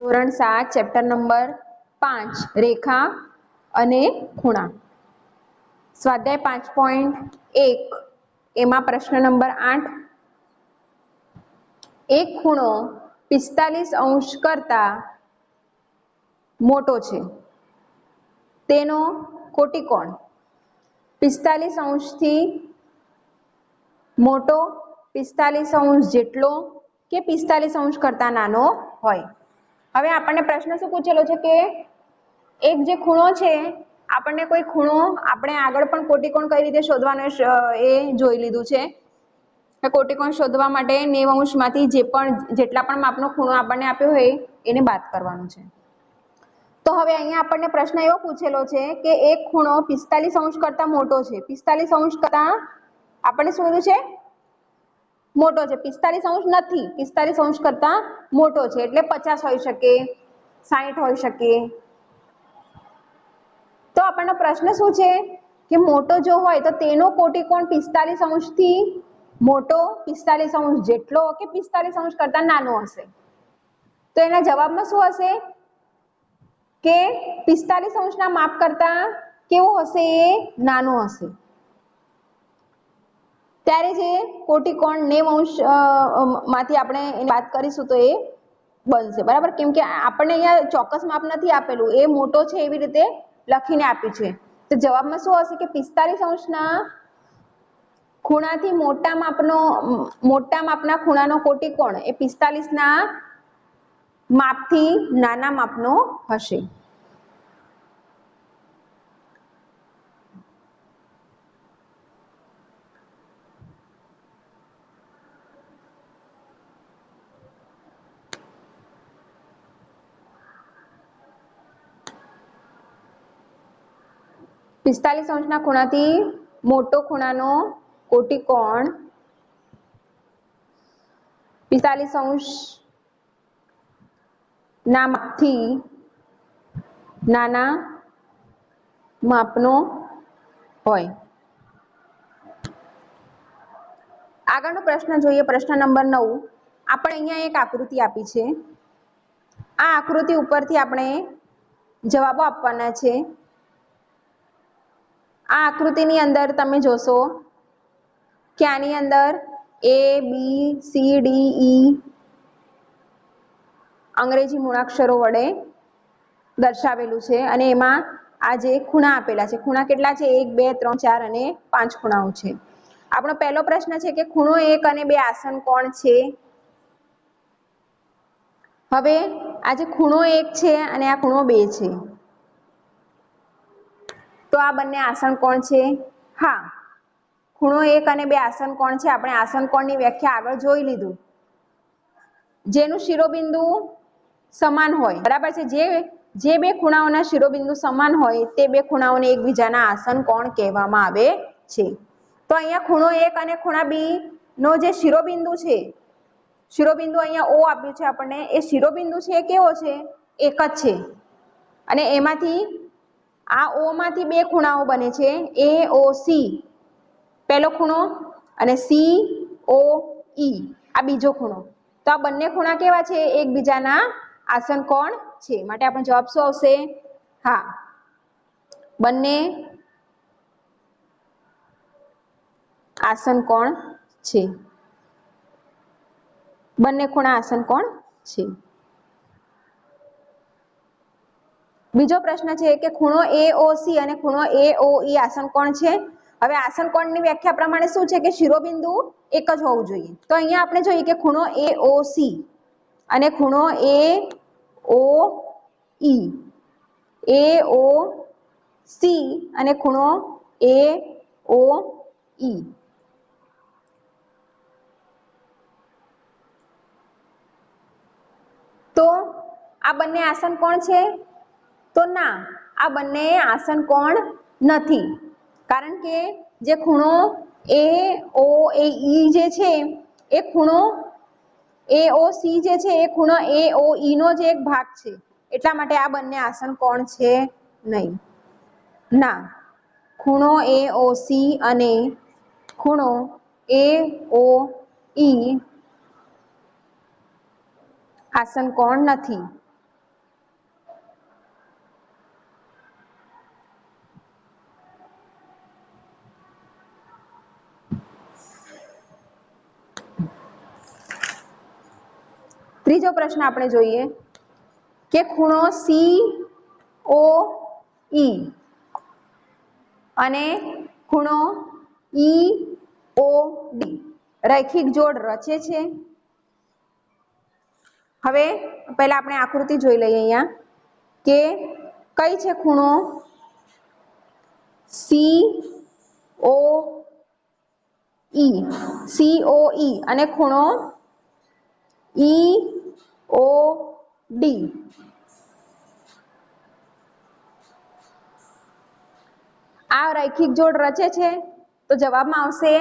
ધોરણ 7 chapter number 5 રેખા અને ખૂણા સ્વાધ્યાય 5.1 એમાં પ્રશ્ન નંબર 8 એક ખૂણો 45 અંશ કરતા મોટો છે તેનો કોટિકોણ 45 અંશથી મોટો 45 અંશ જેટલો કે 45 અંશ કરતા નાનો હોય। હવે આપણને પ્રશ્ન શું પૂછેલો છે કે એક જે ખૂણો છે આપણને કોઈ ખૂણો આપણે આગળ પણ કોટિકોણ કઈ રીતે શોધવાનો એ જોઈ લીધું છે। કોટિકોણ શોધવા માટે 90 અંશમાંથી જેટલા પણ માપનો ખૂણો આપણને આપ્યો હોય એને બાદ કરવાનો છે। તો હવે અહીંયા આપણને પ્રશ્ન એવો પૂછેલો છે કે એક ખૂણો 45 અંશ કરતા મોટો છે। 45 અંશ કરતા આપણને શું કીધું છે મોટો છે। 45 અંશ નથી, 45 અંશ કરતા મોટો છે એટલે 50 હોઈ શકે, 60 હોઈ શકે। તો આપણનો પ્રશ્ન શું છે કે મોટો જો હોય તો તેનો કોટિકોણ 45 અંશથી મોટો, 45 અંશ જેટલો કે 45 અંશ કરતા નાનો હશે। તો એના જવાબમાં શું હશે કે 45 અંશના માપ કરતા કેવો હશે એ નાનો હશે। ત્યારે જે કોટિકોણ 90 અંશ માંથી આપણે વાત કરીશું તો એ બનશે બરાબર। કેમ કે આપણને અહીંયા ચોક્કસ માપ નથી આપેલું, એ મોટો છે એવી રીતે લખીને આપ્યું છે। તો જવાબમાં શું હશે કે 45 અંશના ખૂણાથી મોટા માપના ખૂણાનો કોટિકોણ એ 45ના માપથી નાના માપનો હશે। પિસ્તાલીસ અંશના ખૂણાથી મોટો ખૂણાનો કોટિકોણ 45 અંશ ના માપથી નાના માપનો હોય। આગળનો પ્રશ્ન જોઈએ, પ્રશ્ન નંબર 9। આપણે અહીંયા એક આકૃતિ આપી છે, આ આકૃતિ ઉપરથી આપણે જવાબો આપવાના છે। આ આકૃતિની અંદર તમે જોશો કે આની અંદર A, B, C, D, E અંગ્રેજી મૂળાક્ષરો વડે દર્શાવેલું છે અને એમાં આ જે ખૂણા આપેલા છે, ખૂણા કેટલા છે 1, 2, 3, 4 અને 5 ખૂણાઓ છે। આપણો પહેલો પ્રશ્ન છે કે ખૂણો 1 અને 2 આસન કોણ છે। હવે આ જે ખૂણો 1 છે અને આ ખૂણો 2 છે તો આ બંને આસન કોણ છે। હા, ખૂણો 1 અને 2 આસન કોણ છે। આપણે આસન કોણની વ્યાખ્યા આગળ જોઈ લીધું, જેનું શિરોબિંદુ સમાન હોય બરાબર છે। જે બે ખૂણાઓના શિરોબિંદુ સમાન હોય તે બે ખૂણાઓને એકબીજાના આસન કોણ કહેવામાં આવે છે। તો અહીંયા ખૂણો 1 અને ખૂણા 2 નો જે શિરોબિંદુ છે, શિરોબિંદુ અહીંયા O આપ્યું છે આપણને, એ શિરોબિંદુ છે કેવો છે એક જ છે અને એમાંથી આ O માંથી બે ખૂણાઓ બને છે AOC પહેલો ખૂણો અને COE આ બીજો ખૂણો। તો આ બંને ખૂણા કેવા છે એકબીજાના આસન કોણ છે, માટે આપણો જવાબ શું આવશે હા, બંને આસન કોણ છે, બંને ખૂણા આસન કોણ છે। બીજો પ્રશ્ન છે કે ખૂણો AOC અને ખૂણો AOE આસન કોણ છે। હવે આસન કોણની વ્યાખ્યા પ્રમાણે શું છે કે શિરોબિંદુ એક જ હોવું જોઈએ। તો અહીંયા આપણે જોઈએ કે ખૂણો AOC અને ખૂણો AOE, AOC અને ખૂણો AOE તો આ બંને આસન કોણ છે તો ના, આ બંને આસન કોણ નથી, કારણ કે જે ખૂણો AOE જે છે એ ખૂણો AOC જે છે એ ખૂણો AOE નો જ એક ભાગ છે, એટલા માટે આ બંને આસન કોણ છે નહીં। ના, ખૂણો AOC અને ખૂણો AOE આસન કોણ નથી। પ્રશ્ન આપણે જોઈએ કે ખૂણો COE અને ખૂણો EOD રૈખિક જોડ રચે છે. હવે પહેલા આપણે આકૃતિ જોઈ લઈએ અહીંયા કે કઈ છે ખૂણો COE અને ખૂણો EOD. આ રૈખિક જોડ રચે છે? તો જવાબમાં આવશે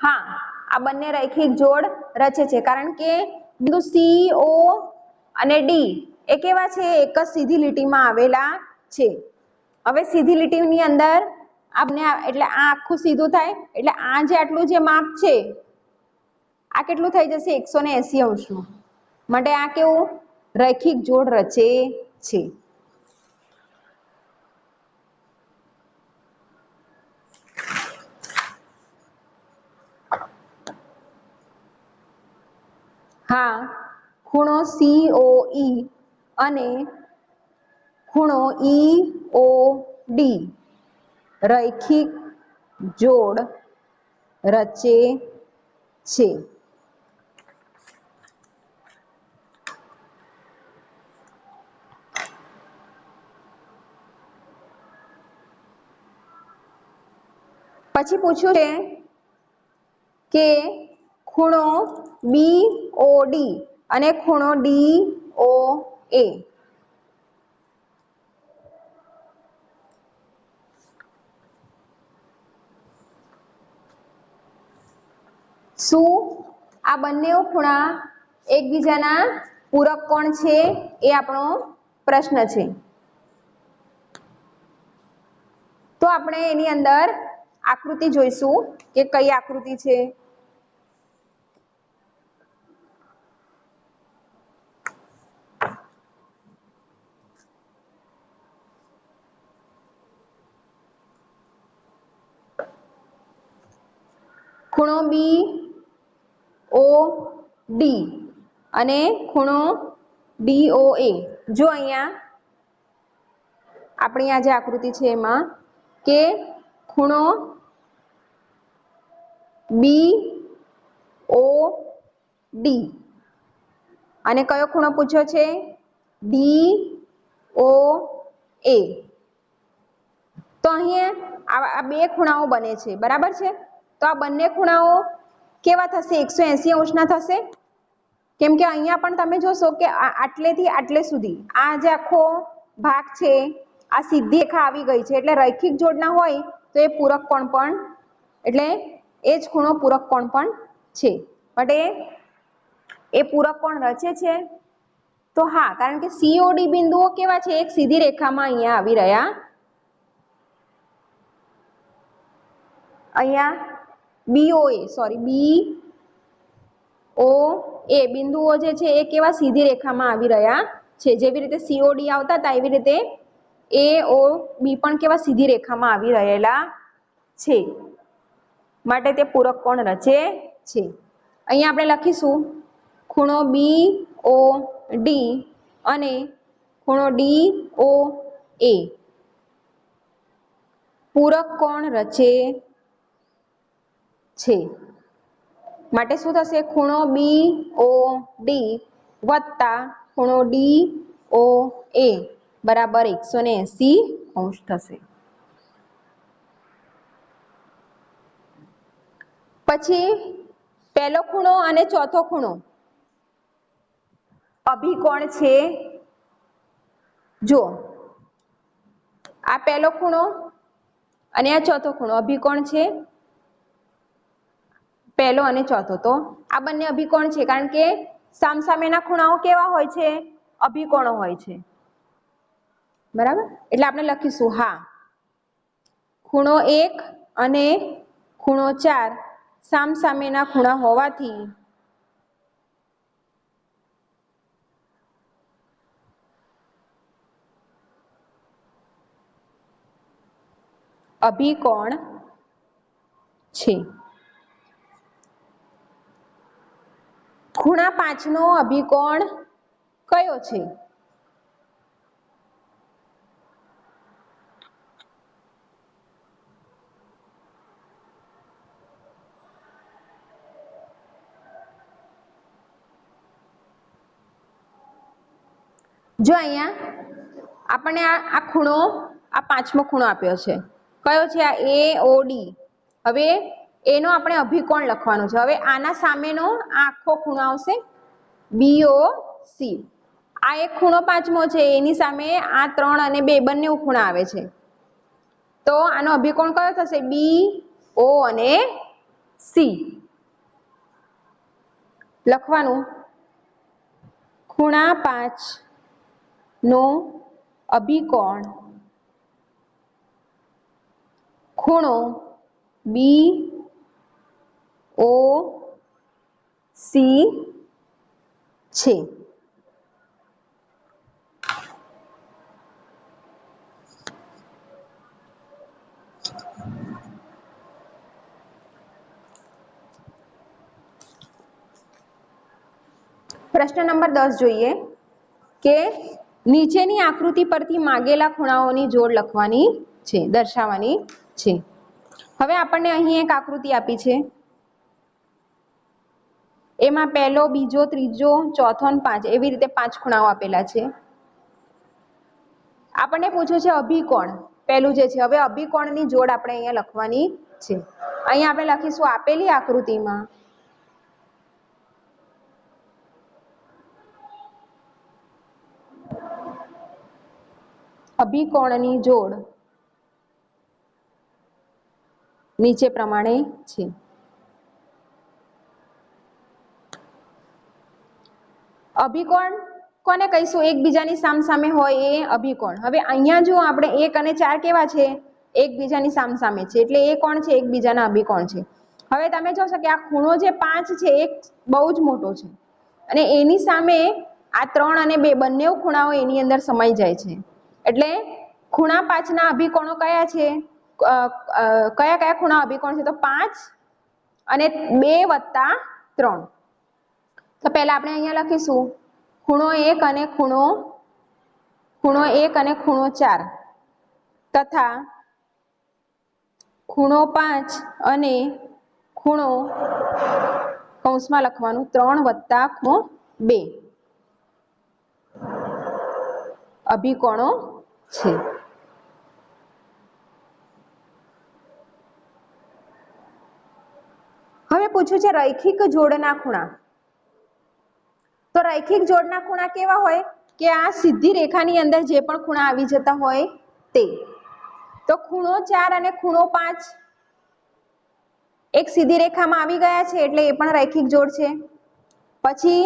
હા, આ બંને રૈખિક જોડ રચે છે, કારણ કે બિંદુ CO અને D એ કેવા છે? એક જ સીધી લીટીમાં આવેલા છે. હવે સીધી લીટીની અંદર આપણે એટલે આ આખું સીધું થાય એટલે આ જે આટલું જે માપ છે આ કેટલું થઈ જશે? 180 અંશનું. માટે આ કેવું? રૈખિક જોડ રચે છે. હા, ખૂણો COE અને ખૂણો EOD રૈખિક જોડ રચે છે. પછી પૂછ્યું છે કે ખૂણો BOD અને ખૂણો DOA શું આ બંને ખૂણા એકબીજાના પૂરક કોણ છે? એ આપણો પ્રશ્ન છે. તો આપણે એની અંદર આકૃતિ જોઈશું કે કઈ આકૃતિ છે. ખૂણો BOD અને ખૂણો DOA. જો અહીંયા આપણી આ જે આકૃતિ છે એમાં કે ખૂણો BOD અને કયો ખૂણો પૂછ્યો છે? DOA. તો અહીંયા આ બે ખૂણાઓ બને છે, બરાબર છે? તો આ બંને ખૂણાઓ કેવા થશે? 180 અંશના થશે. કેમ કે અહીંયા પણ તમે જોશો કે આટલેથી આટલે સુધી આ જે આખો ભાગ છે આ સીધી રેખા આવી ગઈ છે, એટલે રૈખિક જોડના હોય તો એ પૂરક કોણ પણ એટલે એ જ ખૂણો પૂરક કોણ પણ છે. માટે એ પૂરક કોણ રચે છે? તો હા, કારણ કે COD બિંદુઓ કેવા છે? એક સીધી રેખામાં અહીંયા આવી રહ્યા. અહીંયા BOA બિંદુઓ જે છે એ કેવા? સીધી રેખામાં આવી રહ્યા છે. જેવી રીતે COD આવતા હતા એવી રીતે AOB પણ કેવા? સીધી રેખામાં આવી રહેલા છે. માટે તે પૂરક કોણ રચે છે. અહીંયા આપણે લખીશું ખૂણો BOD અને ખૂણો DOA પૂરક કોણ રચે છે. માટે શું થશે? ખૂણો BOD વત્તા ખૂણો DOA બરાબર 180 અંશ થશે. પછી પહેલો ખૂણો અને ચોથો ખૂણો અભિકોણ છે. જો આ પહેલો ખૂણો અને આ ચોથો ખૂણો અભિકોણ છે. પહેલો અને ચોથો, તો આ બંને અભિકોણ છે, કારણ કે સામસામેના ખૂણાઓ કેવા હોય છે? અભિકોણો હોય છે, બરાબર? એટલે આપણે લખીશું હા, ખૂણો 1 અને ખૂણો 4 સામસામેના ખૂણા હોવાથી અભિકોણ છે. ખૂણા 5 નો અભિકોણ કયો છે? જો અહીંયા આપણને આ ખૂણો, આ પાંચમો ખૂણો આપ્યો છે, કયો છે? આ AOD. હવે એનો આપણે અભિકોણ લખવાનો છે. હવે આના સામેનો આ આખો ખૂણો આવશે BOC. આ એક ખૂણો પાંચમો છે, એની સામે આ 3 અને 2 બંને ખૂણા આવે છે, તો આનો અભિકોણ કયો થશે? BO અને C. લખવાનું ખૂણા 5 નો અભિકોણ ખૂણો BOC છે. પ્રશ્ન નંબર 10 જોઈએ કે નીચેની આકૃતિ પરથી માગેલા ખૂણાઓની જોડ લખવાની છે, દર્શાવવાની છે. હવે આપણને અહીં એક આકૃતિ આપી છે, એમાં પહેલો, બીજો, ત્રીજો, ચોથો અને 5 એવી રીતે 5 ખૂણાઓ આપેલા છે. આપણને પૂછ્યું છે અભિકોણ, પહેલું જે છે. હવે અભિકોણની જોડ આપણે અહીંયા લખવાની છે. અહીંયા આપણે લખીશું આપેલી આકૃતિમાં અભિકોણની જોડ નીચે પ્રમાણે છે. અભિકોણ કોને કહીશું? એકબીજાની સામસામે હોય એ અભિકોણ. હવે અહીંયા જો આપણે 1 અને 4 કેવા છે? એકબીજાની સામસામે છે, એટલે એ કોણ છે? એકબીજાના અભિકોણ છે. હવે તમે જોશો કે આ ખૂણો જે 5 છે એ બહુ જ મોટો છે, અને એની સામે આ 3 અને 2 બંને ખૂણાઓ એની અંદર સમાઈ જાય છે. એટલે ખૂણા 5 ના અભિકોણો કયા છે? કયા કયા ખૂણા અભિકોણ છે? તો 5 અને 2 વત્તા 3. તો પહેલા આપણે અહીંયા લખીશું ખૂણો 1 અને ખૂણો 1 અને ખૂણો 4 તથા ખૂણો 5 અને ખૂણો કૌંસમાં લખવાનું 3 વત્તા ખૂણો 2 અભિકોણો છે. હવે પૂછ્યું છે રૈખિક જોડના ખૂણા. તો રૈખિક જોડના ખૂણા કેવા હોય? કે આ સીધી રેખાની અંદર જે પણ ખૂણા આવી જતા હોય તે. તો ખૂણો 4 અને ખૂણો 5 એક સીધી રેખામાં આવી ગયા છે, એટલે એ પણ રૈખિક જોડ છે. પછી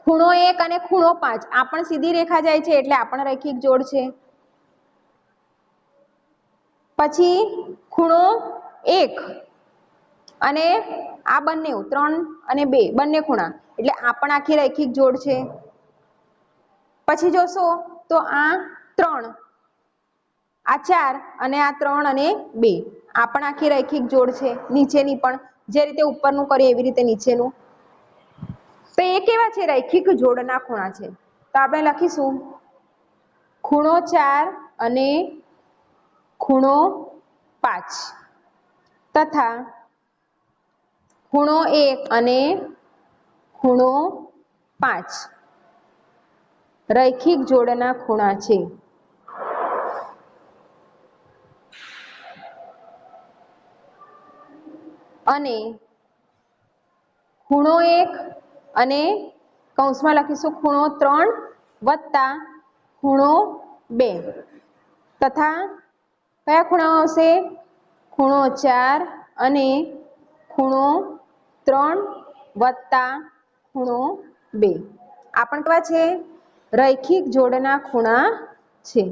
ખૂણો 1 અને ખૂણો 5 આ પણ સીધી રેખા જાય છે, એટલે આ પણ રૈખિક જોડ છે. પછી ખૂણો 1 અને આ બંને 3 અને 2 બંને ખૂણા, એટલે આ પણ આખી રૈખિક જોડ છે. પછી જોશો તો આ 3, આ 4 અને આ 3 અને 2 આ પણ આખી રૈખિક જોડ છે. નીચેની પણ જે રીતે ઉપરનું કરીએ એવી રીતે નીચેનું. તો એ કેવા છે? રૈખિક જોડના ખૂણા છે. તો આપણે લખીશું ખૂણો 4 અને ખૂણો 5 તથા ખૂણો 1 અને ખૂણો 5 રૈખિક જોડના ખૂણા છે. અને ખૂણો 1 અને કૌંસમાં લખીશું ખૂણો 3 વત્તા ખૂણો 2 તથા કયા ખૂણાઓ આવશે? ખૂણો 4 અને ખૂણો 3 વત્તા ખૂણો 2 આ પણ કેવા છે? રૈખિક જોડના ખૂણા છે.